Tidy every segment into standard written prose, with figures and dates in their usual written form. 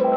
What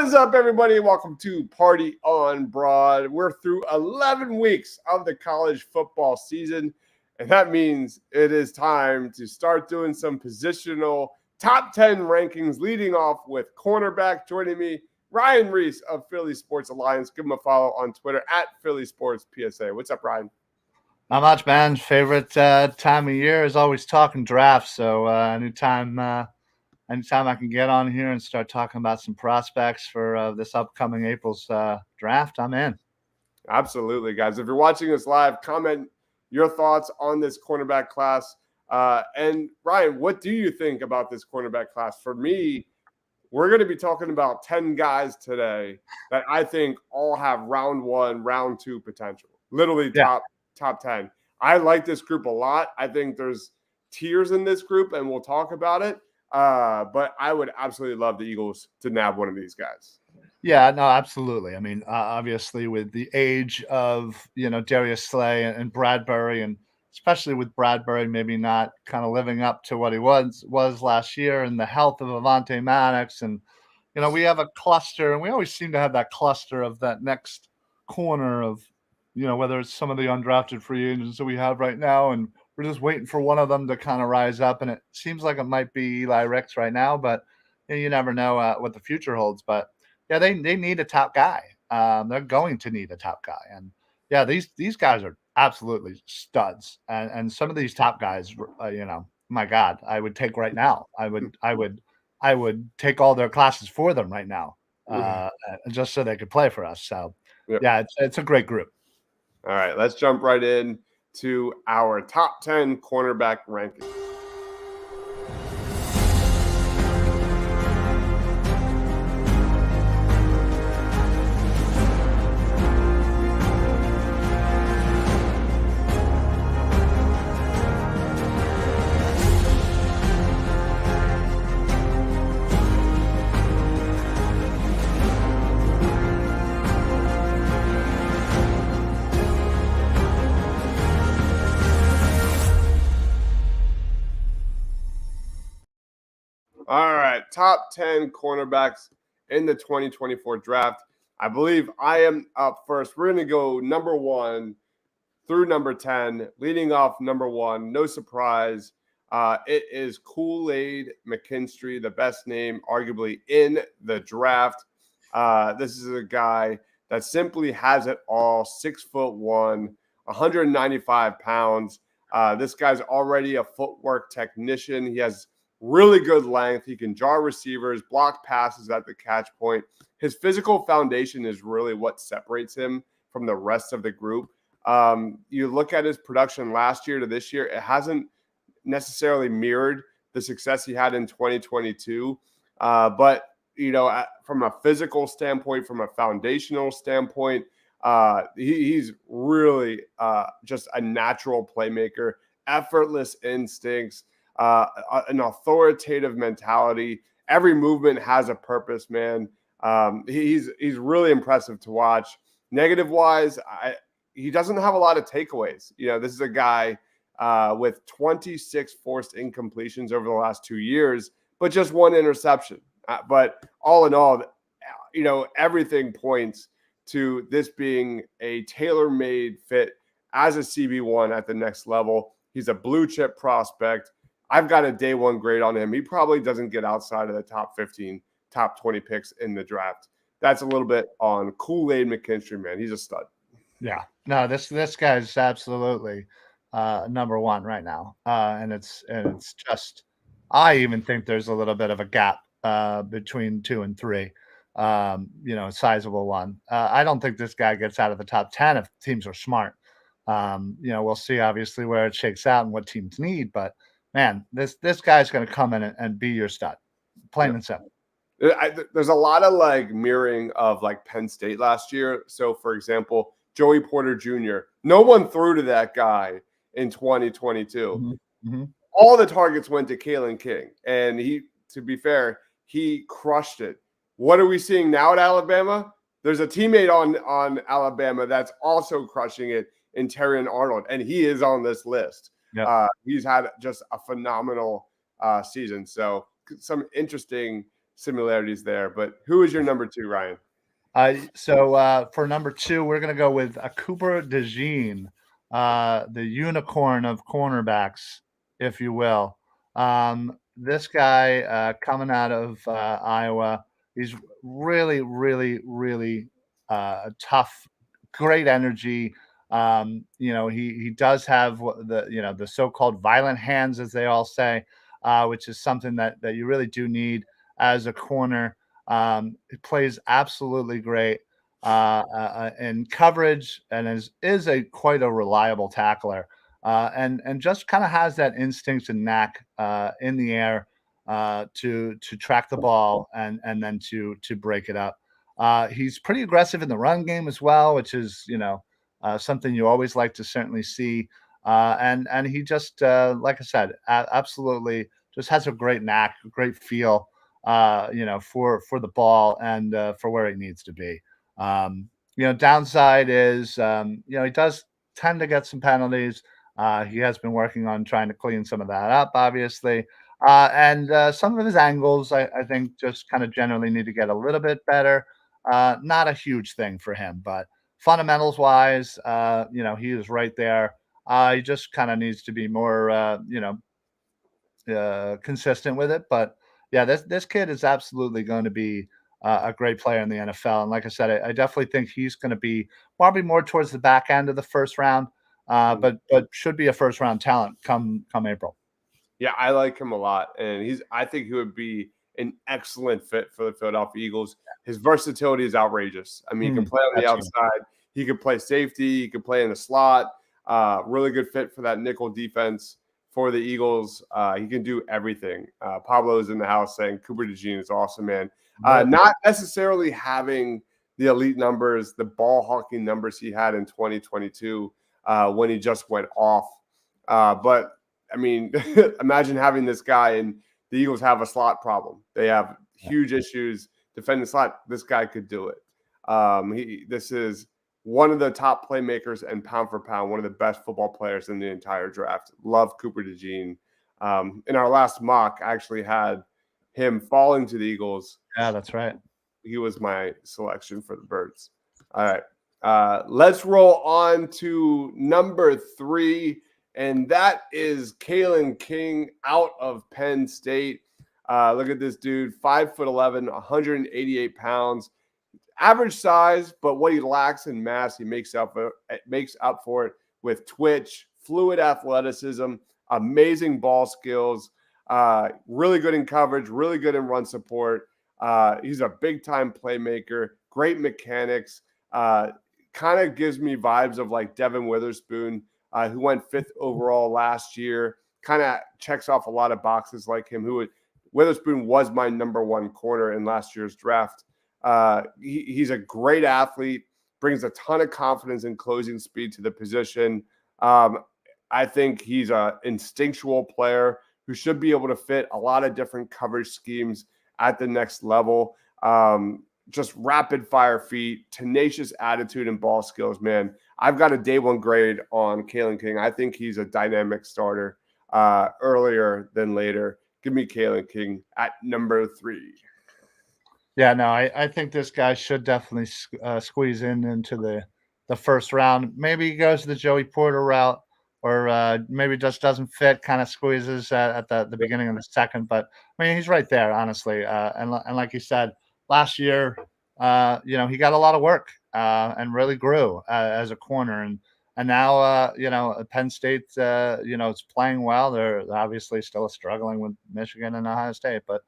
is up, everybody? Welcome to Party on Broad. We're through 11 weeks of the college football season, and that means it is time to start doing some positional top 10 rankings, leading off with cornerback. Joining me, Ryan Reese of Philly Sports Alliance. Give him a follow on Twitter at Philly Sports PSA. What's up, Ryan? Not much, man. Favorite time of year is always talking drafts. So anytime I can get on here and start talking about some prospects for this upcoming April's draft, I'm in. Absolutely, guys. If you're watching us live, comment your thoughts on this cornerback class. And Ryan, what do you think about this cornerback class? For me, we're going to be talking about 10 guys today that I think all have round one, round two potential. Literally top 10. I like this group a lot. I think there's tiers in this group, and we'll talk about it. But I would absolutely love the Eagles to nab one of these guys. Yeah, no, absolutely. I mean, obviously with the age of, Darius Slay and Bradbury, and especially with Bradbury maybe not kind of living up to what he was last year, and the health of Avonte Maddox. And, we have a cluster, and we always seem to have that cluster of that next corner of, whether it's some of the undrafted free agents that we have right now, and we're just waiting for one of them to kind of rise up. And it seems like it might be Eli Ricks right now, but you never know what the future holds. But yeah, they need a top guy. They're going to need a top guy. And yeah, these guys are absolutely studs. And some of these top guys, my God, I would take right now. I would take all their classes for them right now, just so they could play for us. So yeah, it's a great group. All right, let's jump right in to our top 10 cornerback rankings. All right, top 10 cornerbacks in the 2024 draft. I believe I am up first. We're going to go number 1 through number 10, leading off number 1. No surprise. It is Kool-Aid McKinstry, the best name arguably in the draft. This is a guy that simply has it all. 6'1", 195 pounds. This guy's already a footwork technician. He has really good length. He can jar receivers, block passes at the catch point. His physical foundation is really what separates him from the rest of the group. You look at his production last year to this year, it hasn't necessarily mirrored the success he had in 2022. But, from a physical standpoint, from a foundational standpoint, he's really just a natural playmaker, effortless instincts, an authoritative mentality. Every movement has a purpose, man. He's really impressive to watch. Negative wise, he doesn't have a lot of takeaways. This is a guy with 26 forced incompletions over the last 2 years, but just one interception. But all in all, everything points to this being a tailor-made fit as a CB1 at the next level. He's a blue chip prospect. I've got a day one grade on him. He probably doesn't get outside of the top 15, top 20 picks in the draft. That's a little bit on Kool-Aid McKinstry, man. He's a stud. Yeah. No, this guy's absolutely number 1 right now. And it's just, I even think there's a little bit of a gap between 2 and 3. Sizable one. I don't think this guy gets out of the top 10 if teams are smart. We'll see obviously where it shakes out and what teams need, but man, this guy's going to come in and be your stud, plain and simple. There's a lot of mirroring of Penn State last year. So for example, Joey Porter Jr., no one threw to that guy in 2022. all the targets went to Kalen King, and to be fair, he crushed it. What are we seeing now at Alabama? There's a teammate on Alabama that's also crushing it in Terrion Arnold, and he is on this list. Yep. He's had just a phenomenal season. So some interesting similarities there. But who is your number 2, Ryan? So for number 2, we're going to go with Cooper DeJean, the unicorn of cornerbacks, if you will. This guy coming out of Iowa, he's really, really, really tough, great energy. He does have the so-called violent hands, as they all say, which is something that you really do need as a corner. He plays absolutely great in coverage and is a quite a reliable tackler, and just kind of has that instinct and knack in the air to track the ball and then to break it up. He's pretty aggressive in the run game as well, which is something you always like to certainly see. And he just like I said, absolutely just has a great knack, great feel for the ball and for where he needs to be. Downside is, he does tend to get some penalties. He has been working on trying to clean some of that up, obviously. And some of his angles, I think, just kind of generally need to get a little bit better. Not a huge thing for him, but fundamentals wise, he is right there. He just kind of needs to be more, consistent with it. But yeah, this kid is absolutely going to be a great player in the NFL. And like I said, I definitely think he's going to be probably more towards the back end of the first round, but should be a first round talent come April. Yeah, I like him a lot, and I think he would be an excellent fit for the Philadelphia Eagles. His versatility is outrageous. I mean, he can play on the outside, he can play safety, he can play in the slot. Really good fit for that nickel defense for the Eagles. He can do everything. Pablo's in the house saying Cooper DeJean is awesome, man. Not necessarily having the elite numbers, the ball hawking numbers he had in 2022 when he just went off. But I mean, imagine having this guy, and the Eagles have a slot problem. They have huge issues defending the slot. This guy could do it. This is one of the top playmakers and pound for pound, one of the best football players in the entire draft. Love Cooper DeJean. In our last mock, I actually had him falling to the Eagles. Yeah, that's right. He was my selection for the Birds. All right. Let's roll on to number 3, and that is Kalen King out of Penn State. Look at this dude, 5'11", 188 pounds. Average size, but what he lacks in mass, he makes up for it with twitch, fluid athleticism, amazing ball skills, really good in coverage, really good in run support. He's a big-time playmaker, great mechanics. Kind of gives me vibes of like Devin Witherspoon, who went 5th overall last year. Kind of checks off a lot of boxes like him. Witherspoon was my number 1 corner in last year's draft. He's a great athlete, brings a ton of confidence and closing speed to the position. I think he's an instinctual player who should be able to fit a lot of different coverage schemes at the next level. Just rapid fire feet, tenacious attitude and ball skills, man. I've got a day 1 grade on Kalen King. I think he's a dynamic starter earlier than later. Give me Kalen King at number 3. Yeah, no, I think this guy should definitely squeeze into the first round. Maybe he goes the Joey Porter route, or maybe just doesn't fit, kind of squeezes at the beginning of the second. But I mean, he's right there, honestly. And like you said, last year, he got a lot of work and really grew as a corner. And now, Penn State, is playing well. They're obviously still struggling with Michigan and Ohio State, but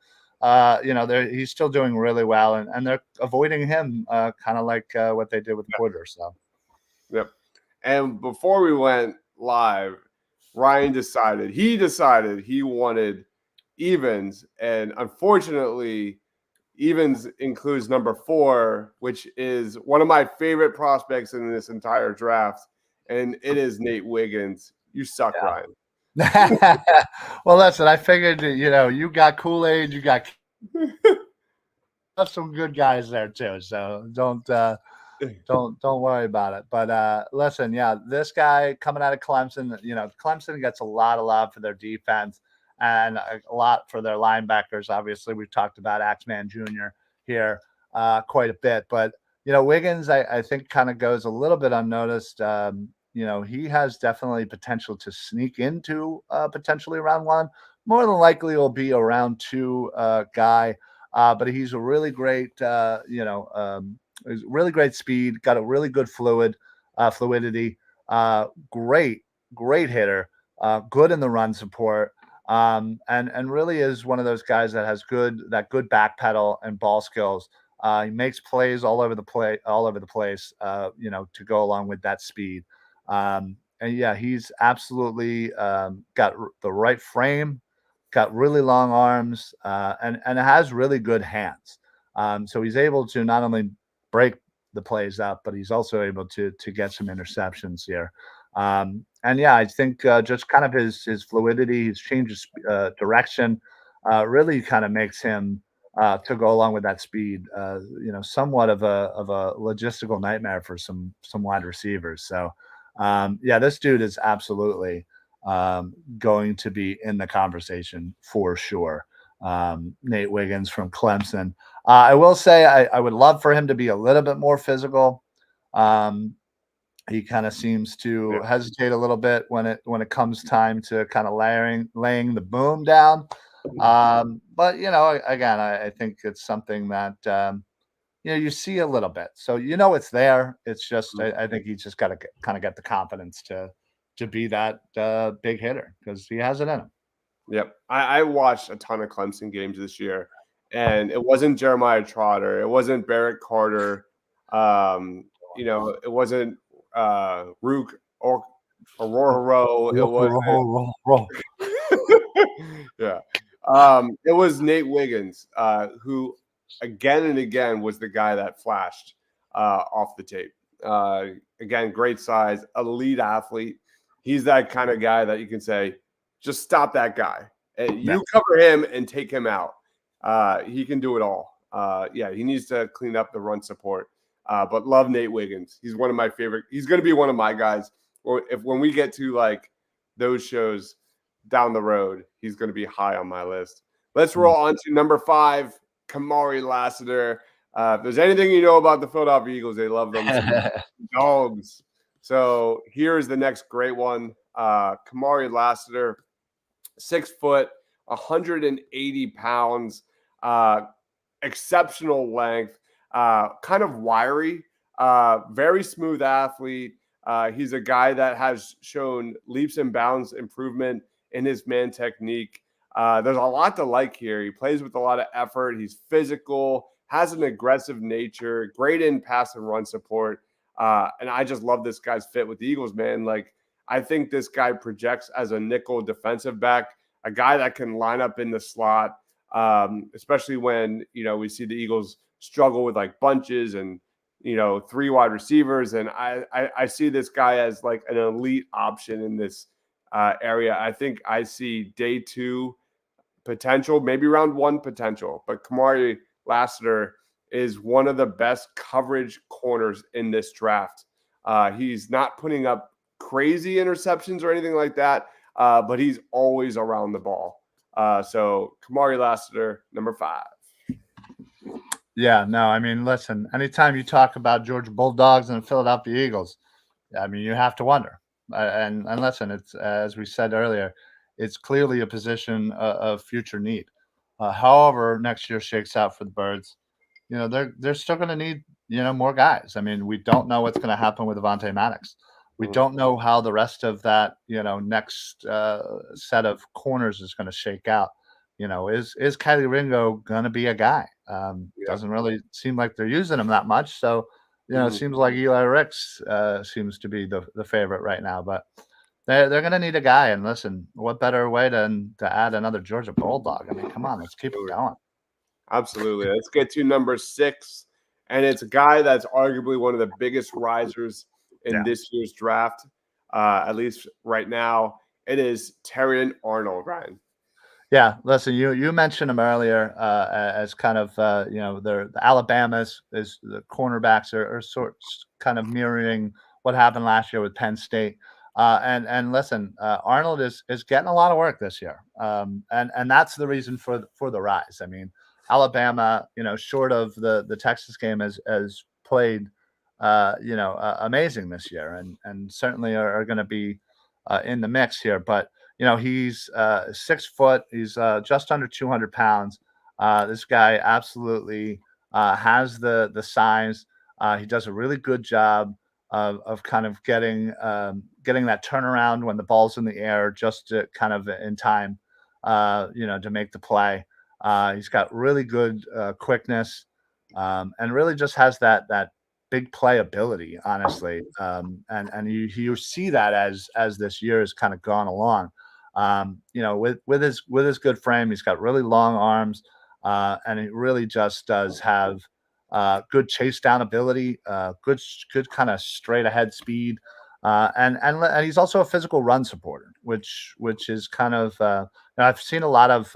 he's still doing really well, and they're avoiding him, kind of like what they did with Porter. So, yep. And before we went live, Ryan decided he wanted Evans, and unfortunately, Evans includes number 4, which is one of my favorite prospects in this entire draft, and it is Nate Wiggins. You suck, Ryan. Well, listen, I figured you got Kool-Aid, you got some good guys there too. So don't worry about it. But listen, yeah, this guy coming out of Clemson, Clemson gets a lot of love for their defense and a lot for their linebackers. Obviously, we've talked about Axman Jr. here quite a bit, but Wiggins, I think kind of goes a little bit unnoticed. He has definitely potential to sneak into potentially round one. More than likely, will be a round two guy. But he's a really great, really great speed, got a really good fluidity, great hitter, good in the run support, and really is one of those guys that has good back pedal and ball skills. He makes plays all over the place, to go along with that speed. And yeah, he's absolutely got the right frame, got really long arms, and has really good hands. So he's able to not only break the plays up, but he's also able to get some interceptions here. And yeah, I think just kind of his fluidity, his change of direction, really kind of makes him to go along with that speed. Somewhat of a logistical nightmare for some wide receivers. So yeah, this dude is absolutely going to be in the conversation for sure. Nate Wiggins from Clemson. I will say I would love for him to be a little bit more physical. Um, he kind of seems to Yeah. hesitate a little bit when it comes time to kind of laying the boom down. But again, I think it's something that you see a little bit, so it's there. It's just I think he's just got to kind of get the confidence to be that big hitter because he has it in him. Yep. I watched a ton of Clemson games this year, and it wasn't Jeremiah Trotter. It wasn't Barrett Carter. It wasn't Rook or Aurora Rowe. It was Roll. yeah. It was Nate Wiggins, who again and again was the guy that flashed off the tape. Again, great size, elite athlete. He's that kind of guy that you can say, just stop that guy. And Yeah. you cover him and take him out. He can do it all. Yeah, he needs to clean up the run support. But love Nate Wiggins. He's one of my favorite. He's going to be one of my guys. Or when we get to like those shows down the road, he's going to be high on my list. Let's roll on to number 5, Kamari Lassiter. If there's anything you know about the Philadelphia Eagles, they love them some dogs. So here's the next great one. Kamari Lassiter, 6 foot, 180 pounds, exceptional length, kind of wiry, very smooth athlete. He's a guy that has shown leaps and bounds improvement in his man technique. There's a lot to like here. He plays with a lot of effort. He's physical, has an aggressive nature, great in pass and run support. And I just love this guy's fit with the Eagles, man. Like, I think this guy projects as a nickel defensive back, a guy that can line up in the slot, especially when, we see the Eagles struggle with like bunches and, 3 wide receivers. And I see this guy as like an elite option in this area. I think I see day 2 potential, maybe round 1 potential, but Kamari Lassiter is one of the best coverage corners in this draft. He's not putting up crazy interceptions or anything like that, but he's always around the ball. So Kamari Lassiter, number 5. Yeah, no, I mean, listen, anytime you talk about Georgia Bulldogs and the Philadelphia Eagles, I mean, you have to wonder. And listen, it's as we said earlier, it's clearly a position of future need. However, next year shakes out for the Birds, they're still going to need more guys. I mean, we don't know what's going to happen with Avonte Maddox. We don't know how the rest of that next set of corners is going to shake out. Is Kylie Ringo going to be a guy? Doesn't really seem like they're using him that much. So it seems like Eli Ricks seems to be the favorite right now. But they're going to need a guy. And listen, what better way to add another Georgia Bulldog? I mean, come on, let's keep it going. Absolutely. Let's get to number 6. And it's a guy that's arguably one of the biggest risers in this year's draft, at least right now. It is Terrion Arnold, Ryan. Yeah, listen, you mentioned him earlier as kind of the Alabama's is the cornerbacks are sorts kind of mirroring what happened last year with Penn State. And listen, Arnold is getting a lot of work this year, and that's the reason for the rise. I mean, Alabama, short of the Texas game, has played amazing this year, and certainly are going to be in the mix here, but he's 6 foot. He's just under 200 pounds. This guy absolutely has the size. He does a really good job of kind of getting that turnaround when the ball's in the air, just to kind of in time, to make the play. He's got really good quickness, and really just has that big playability, honestly. And you see that as this year has kind of gone along. With his good frame, he's got really long arms, and he really just does have good chase down ability, good kind of straight ahead speed, and he's also a physical run supporter, which is kind of I've seen a lot of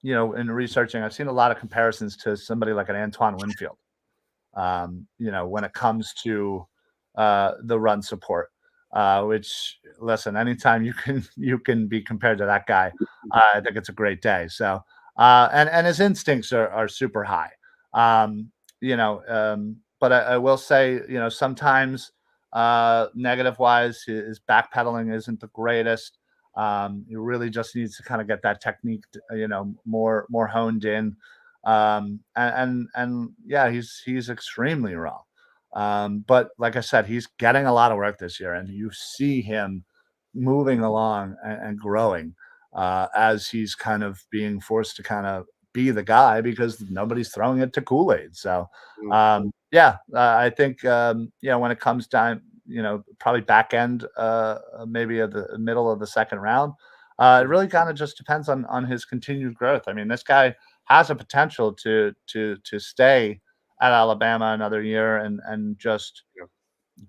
in researching, I've seen a lot of comparisons to somebody like an Antoine Winfield, when it comes to the run support. Which, listen, anytime you can be compared to that guy, I think it's a great day. So, and his instincts are super high. But I will say, sometimes negative wise, his backpedaling isn't the greatest. He really just needs to kind of get that technique, more honed in. And yeah, he's extremely raw. But like I said, he's getting a lot of work this year, and you see him moving along and growing as he's kind of being forced to kind of be the guy because nobody's throwing it to Kool-Aid. So, Mm. yeah, I think when it comes down, probably back end, maybe at the middle of the second round. It really kind of just depends on his continued growth. I mean, this guy has a potential to stay at Alabama another year and just Yeah.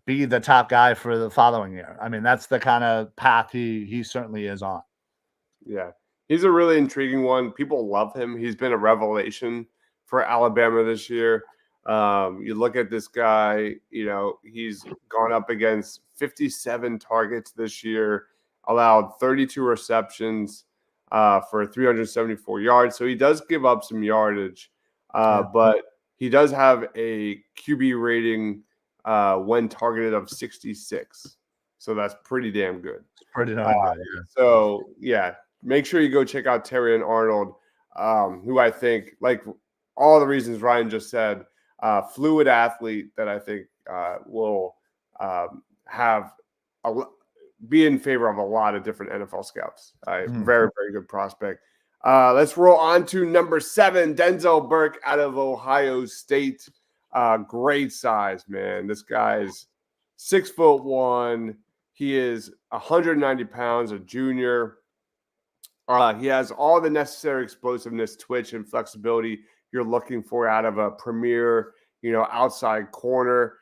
be the top guy for the following year. I mean, that's the kind of path he certainly is on. Yeah. He's a really intriguing one. People love him. He's been a revelation for Alabama this year. You look at this guy, he's gone up against 57 targets this year, allowed 32 receptions for 374 yards. So he does give up some yardage, Yeah, but he does have a QB rating when targeted of 66. So that's pretty damn good. it's pretty Uh, darn good. Yeah. so yeah, make sure you go check out Terry and Arnold, who I think, like all the reasons Ryan just said, fluid athlete that I think will have be in favor of a lot of different NFL scouts. Mhm. Very, very good prospect. Let's roll on to number 7, Denzel Burke out of Ohio State. Great size, man. This guy's 6'1". He is 190 pounds, a junior. He has all the necessary explosiveness, twitch, and flexibility you're looking for out of a premier, outside corner.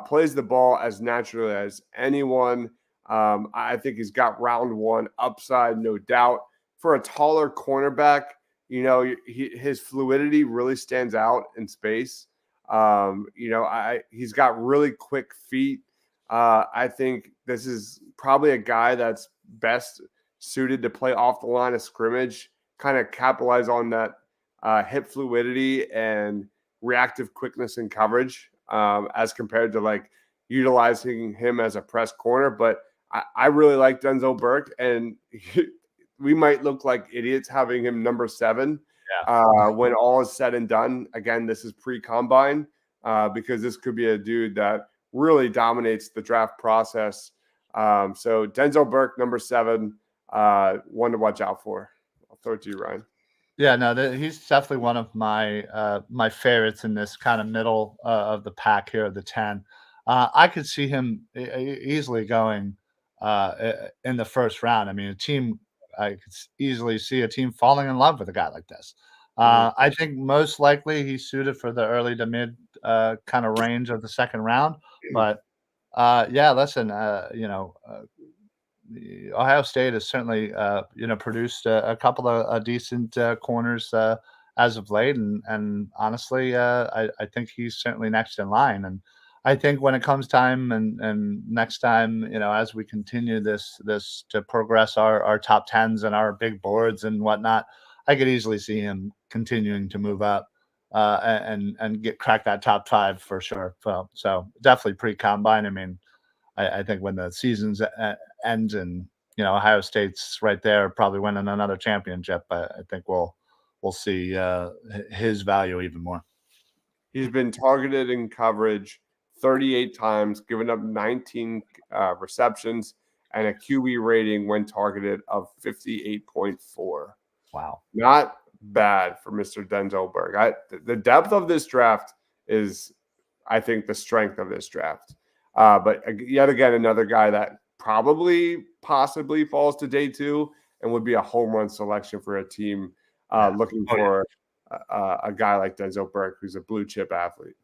Plays the ball as naturally as anyone. I think he's got round one upside, no doubt. For a taller cornerback, his fluidity really stands out in space. He's got really quick feet. I think this is probably a guy that's best suited to play off the line of scrimmage, kind of capitalize on that hip fluidity and reactive quickness in coverage, as compared to like utilizing him as a press corner. But I really like Denzel Burke, and we might look like idiots having him number 7 Yeah. when all is said and done. Again, this is pre-combine, because this could be a dude that really dominates the draft process. So Denzel Burke, number 7, one to watch out for. I'll throw it to you, Ryan. Yeah, no, he's definitely one of my favorites in this kind of middle of the pack here, the 10. I could see him easily going in the first round. I mean, I could easily see a team falling in love with a guy like this. Mhm. I think most likely he's suited for the early to mid kind of range of the second round. But yeah, listen, Ohio State has certainly, produced a couple of decent corners as of late, and honestly, I think he's certainly next in line. And I think when it comes time and next time, as we continue this to progress our top tens and our big boards and whatnot, I could easily see him continuing to move up and get crack that top five for sure. So definitely pre combine. I mean, I think when the season's ends and Ohio State's right there, probably winning another championship, I think we'll see his value even more. He's been targeted in coverage 38 times, given up 19 receptions, and a QB rating when targeted of 58.4. Wow. Not bad for Mr. Denzelberg. The depth of this draft is, I think, the strength of this draft. But yet again, another guy that possibly falls to day two and would be a home run selection for a team looking for a guy like Denzelberg, who's a blue chip athlete.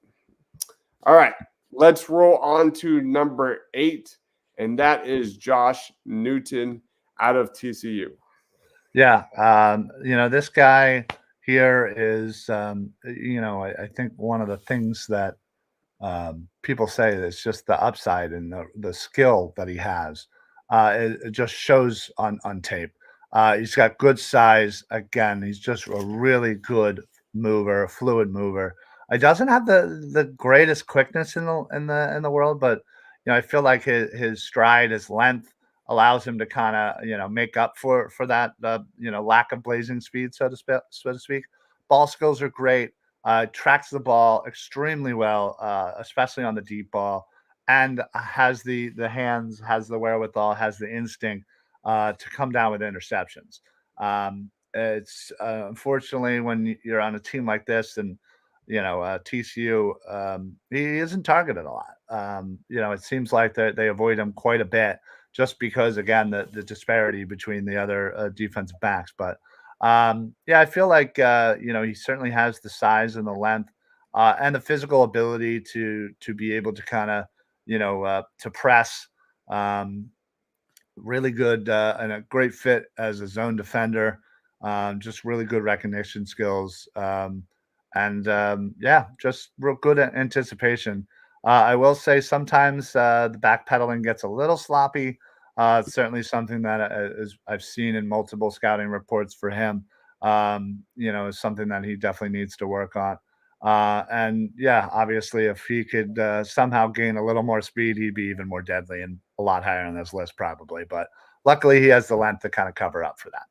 All right, let's roll on to number 8, and that is Josh Newton out of TCU. Yeah, this guy here is, I think one of the things that people say is just the upside and the skill that he has. It just shows on tape. He's got good size. Again, he's just a really good mover, a fluid mover. He doesn't have the greatest quickness in the world, but I feel like his stride, his length allows him to kind of make up for that lack of blazing speed, so to speak. Ball skills are great. Tracks the ball extremely well, especially on the deep ball, and has the hands, has the wherewithal, has the instinct to come down with interceptions. It's unfortunately when you're on a team like this, and TCU, he isn't targeted a lot. It seems like they avoid him quite a bit just because, again, the disparity between the other defensive backs. But yeah, I feel like he certainly has the size and the length and the physical ability to be able to kind of to press. Really good and a great fit as a zone defender. Just really good recognition skills. And yeah, just real good at anticipation. I will say sometimes the backpedaling gets a little sloppy. It's certainly something that I've seen in multiple scouting reports for him. Is something that he definitely needs to work on. And yeah, obviously, if he could somehow gain a little more speed, he'd be even more deadly and a lot higher on this list, probably. But luckily, he has the length to kind of cover up for that.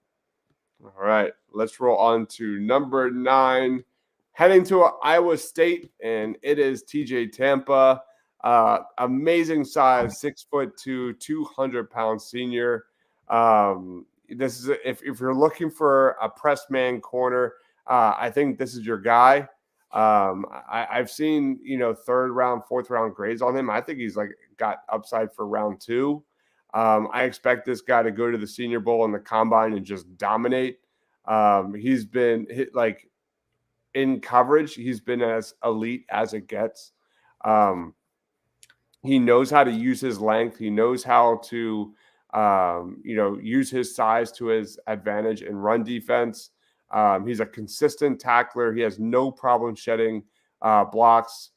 All right, let's roll on to number 9, heading to Iowa State, and it is TJ Tampa. Amazing size, 6'2", 200-pound senior. This is if you're looking for a press man corner, I think this is your guy. I've seen third round, fourth round grades on him. I think he's got upside for round 2. I expect this guy to go to the Senior Bowl and the Combine and just dominate. He's been in coverage. He's been as elite as it gets. He knows how to use his length. He knows how to, use his size to his advantage in run defense. He's a consistent tackler. He has no problem shedding blocks.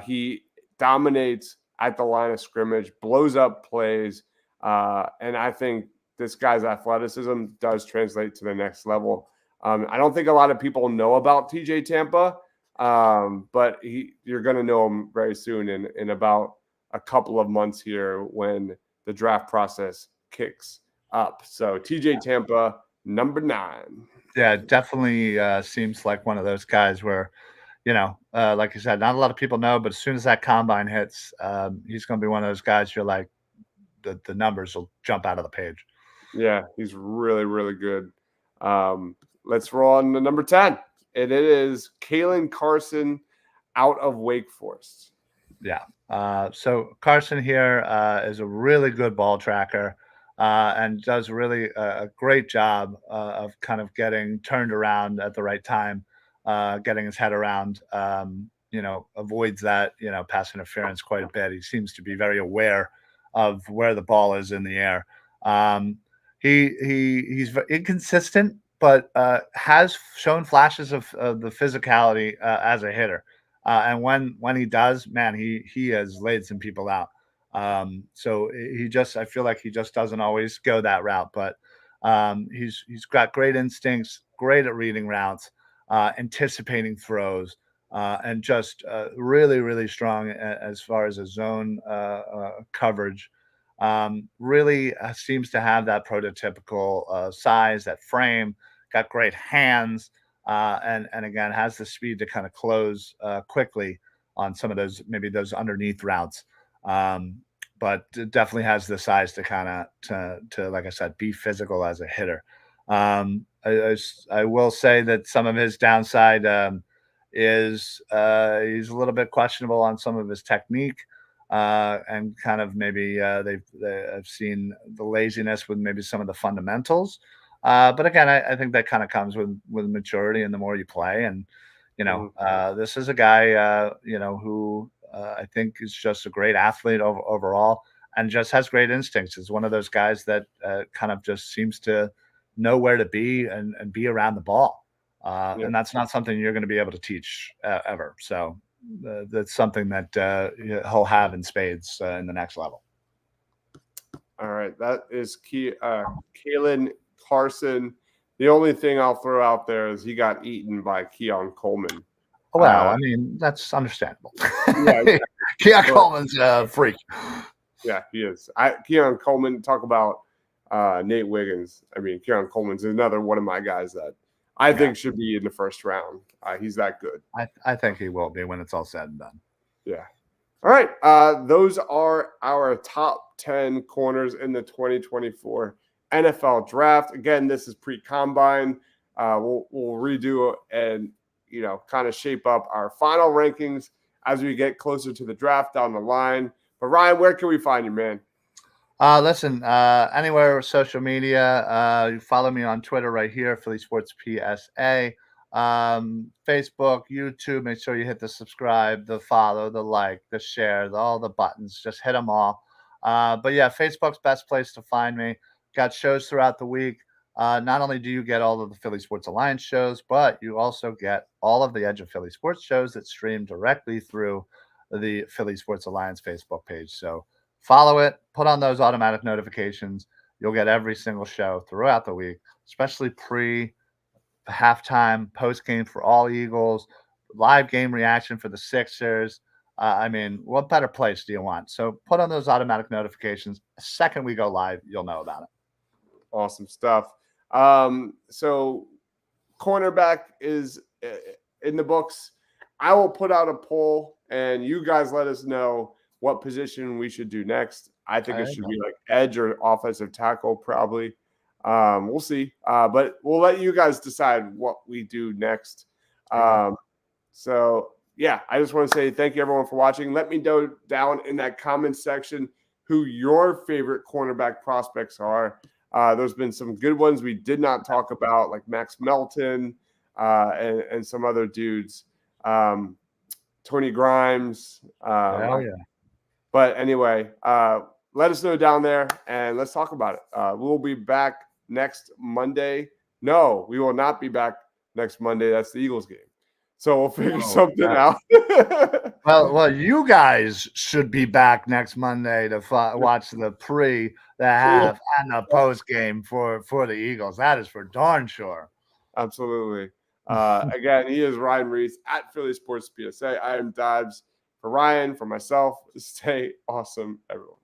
He dominates at the line of scrimmage, blows up plays. And I think this guy's athleticism does translate to the next level. I don't think a lot of people know about TJ Tampa, but you're going to know him very soon in about a couple of months here when the draft process kicks up. So TJ Tampa, number 9. Yeah, definitely seems like one of those guys where, like you said, not a lot of people know, but as soon as that combine hits, he's going to be one of those guys you're like, the numbers will jump out of the page. Yeah, he's really, really good. Let's roll on to number 10. And it is Kalen Carson out of Wake Forest. Yeah. So Carson here is a really good ball tracker and does really a great job of kind of getting turned around at the right time, getting his head around, avoids that, pass interference quite a bit. He seems to be very aware of where the ball is in the air. He's inconsistent, but has shown flashes of the physicality as a hitter. And when he does, man, he has laid some people out. So I feel like he just doesn't always go that route, but he's got great instincts, great at reading routes, anticipating throws, and just really, really strong as far as a zone coverage. Really seems to have that prototypical size, that frame, got great hands, and again has the speed to kind of close quickly on some of those maybe those underneath routes. Um, but definitely has the size to kind of to like I said, be physical as a hitter. I will say that some of his downside is he's a little bit questionable on some of his technique, and kind of maybe I've seen the laziness with maybe some of the fundamentals. But again, I think that kind of comes with maturity and the more you play. And Mhm. this is a guy who I think is just a great athlete overall and just has great instincts. Is one of those guys that kind of just seems to know where to be and be around the ball. Yeah. And that's not something you're going to be able to teach ever. So that's something that he'll have in spades in the next level. All right. That is Kalen Carson. The only thing I'll throw out there is he got eaten by Keon Coleman. Well, I mean, that's understandable. Yeah, exactly. Keon Coleman's a freak. Yeah, he is. Keon Coleman, talk about Nate Wiggins. I mean, Keon Coleman's another one of my guys that I think should be in the first round. He's that good. I think he will be when it's all said and done. Yeah. All right. Those are our top 10 corners in the 2024 NFL draft. Again, this is pre-combine. We'll redo and kind of shape up our final rankings as we get closer to the draft down the line. But Ryan, where can we find you, man? Listen, anywhere social media, you follow me on Twitter right here, Philly Sports PSA. Facebook, YouTube, make sure you hit the subscribe, the follow, the like, the share, all the buttons, just hit them all. But yeah, Facebook's best place to find me. Got shows throughout the week. Not only do you get all of the Philly Sports Alliance shows, but you also get all of the Edge of Philly Sports shows that stream directly through the Philly Sports Alliance Facebook page. So follow it, put on those automatic notifications. You'll get every single show throughout the week, especially pre, halftime, post game for all Eagles, live game reaction for the Sixers. I mean, what better place do you want? So put on those automatic notifications. The second we go live, you'll know about it. Awesome stuff. So cornerback is in the books. I will put out a poll and you guys let us know what position we should do next. I think it should be like edge or offensive tackle, probably. We'll see. But we'll let you guys decide what we do next. So, yeah, I just want to say thank you, everyone, for watching. Let me know down in that comment section who your favorite cornerback prospects are. There's been some good ones we did not talk about, like Max Melton and some other dudes. Tony Grimes. Hell yeah. But anyway, let us know down there and let's talk about it. We'll be back next Monday. No, we will not be back next Monday. That's the Eagles game. So we'll figure something out. well, you guys should be back next Monday to watch the pre, the half, and the post game for the Eagles. That is for darn sure. Absolutely. Again, he is Ryan Reese at Philly Sports PSA. I am Dibs. For Ryan, for myself, stay awesome, everyone.